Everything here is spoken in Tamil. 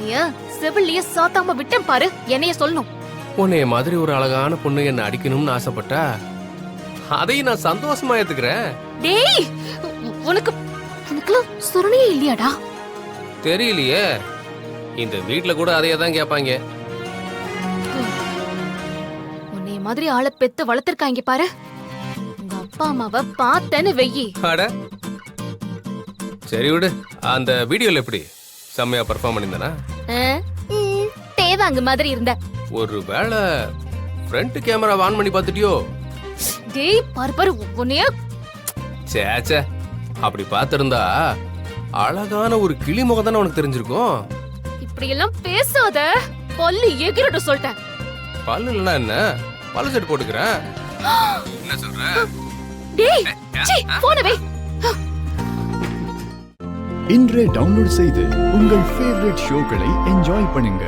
உன்னைய செவிலிய சாத்தாம விட்டேன் பாரு. என்னைய சொல்லணும். உன்னைய மாதிரி ஒரு அழகான பொண்ணு என்ன அடிக்கணும்னு ஆசைப்பட்டா அதையும் நான் சந்தோஷமா ஏத்துக்கிறேன். டேய், உனக்கு உனக்குலாம் சுரணையே இல்லையாடா? தெரியலையே, இந்த வீட்ல கூட அதையே தான் கேட்பாங்க. உன்னைய மாதிரி ஆளை பெத்து வளர்த்திருக்காங்க பாரு. உங்க அப்பா அம்மாவை பார்த்தேன்னு வெயி. அட சரி விடு. அந்த வீடியோல எப்படி செம்மையா பெர்ஃபார்ம் பண்ணிருந்தானா? தேவாங்க மாதிரி இருந்த. ஒருவேளை ஃப்ரண்ட் கேமரா ஆன் பண்ணி பார்த்துட்டியோ? டேய் பாரு பாரு உன்னைய. சேச்சே, அப்படி பார்த்திருந்தா அழகான ஒரு கிளி முகம் தானே உனக்கு தெரிஞ்சிருக்கும். இப்படி எல்லாம் பேசாத, பல்லு எகிரட்டும் சொல்லிட்டேன். பல்லு இல்லைன்னா என்ன, பல்லு செட் போட்டுக்கிறேன். என்ன சொல்ற? டேய் சீ, போன வை. இன்றே டவுன்லோட் செய்து உங்கள் ஃபேவரட் ஷோக்களை என்ஜாய் பண்ணுங்க.